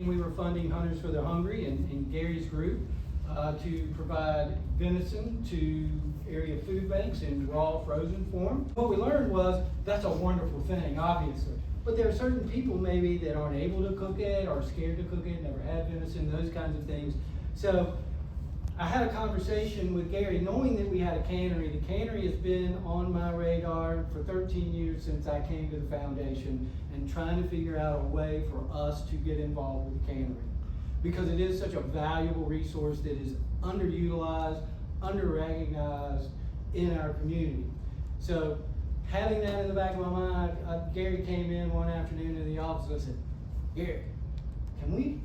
We were funding Hunters for the Hungry and Gary's group to provide venison to area food banks in raw, frozen form. What we learned was that's a wonderful thing, obviously. But there are certain people maybe that aren't able to cook it or scared to cook it, never had venison, those kinds of things. So I had a conversation with Gary, knowing that we had a cannery. The cannery has been on my radar for 13 years since I came to the foundation, and trying to figure out a way for us to get involved with the cannery. Because it is such a valuable resource that is underutilized, under-recognized in our community. So having that in the back of my mind, Gary came in one afternoon in the office and I said, Gary, can we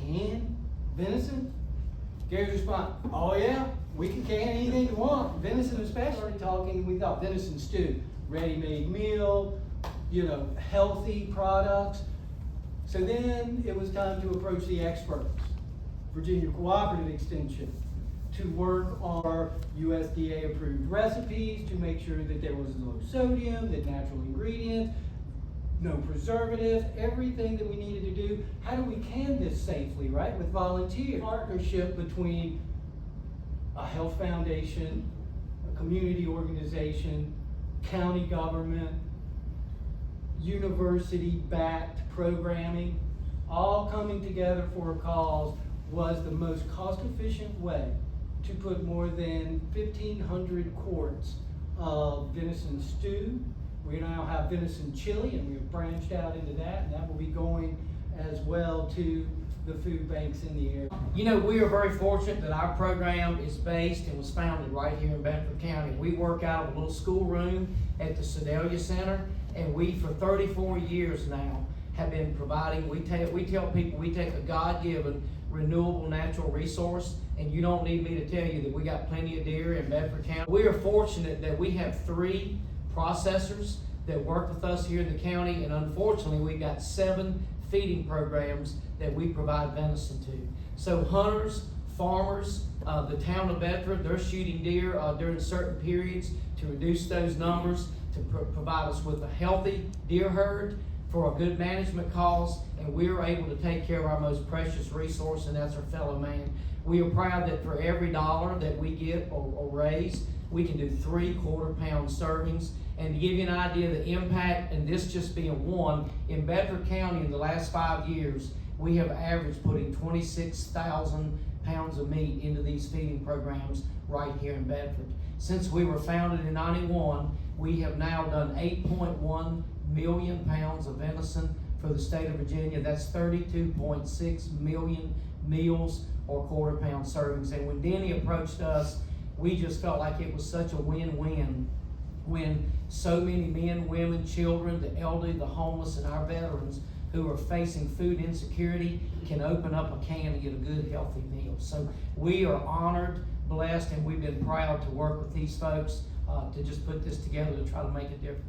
can venison? Gary's response, oh yeah, we can can anything you want. Venison especially. We thought venison stew, ready-made meal, healthy products. So then it was time to approach the experts, Virginia Cooperative Extension, to work on our USDA approved recipes to make sure that there was low sodium, that natural ingredients, no preservatives, everything that we needed to do. How do we can this safely, right? With volunteers. Partnership between a health foundation, a community organization, county government, university-backed programming, all coming together for a cause was the most cost-efficient way to put more than 1,500 quarts of venison stew. We now have venison chili, and we've branched out into that, and that will be going as well to the food banks in the area. We are very fortunate that our program is based and was founded right here in Bedford County. We work out of a little schoolroom at the Sedalia Center, and we, for 34 years now, have been providing, we tell people we take a God-given renewable natural resource, and you don't need me to tell you that we got plenty of deer in Bedford County. We are fortunate that we have 3 processors that work with us here in the county, and unfortunately we've got 7 feeding programs that we provide venison to. So hunters, farmers, the town of Bedford, they're shooting deer during certain periods to reduce those numbers, to provide us with a healthy deer herd for a good management cause, and we are able to take care of our most precious resource, and that's our fellow man. We are proud that for every dollar that we get or raise, we can do 3 quarter-pound servings. And to give you an idea of the impact, and this just being one, in Bedford County in the last 5 years, we have averaged putting 26,000 pounds of meat into these feeding programs right here in Bedford. Since we were founded in '91, we have now done 8.1 million pounds of venison for the state of Virginia. That's 32.6 million meals or quarter-pound servings. And when Denny approached us, we just felt like it was such a win-win when so many men, women, children, the elderly, the homeless, and our veterans who are facing food insecurity can open up a can and get a good, healthy meal. So we are honored, blessed, and we've been proud to work with these folks to just put this together to try to make a difference.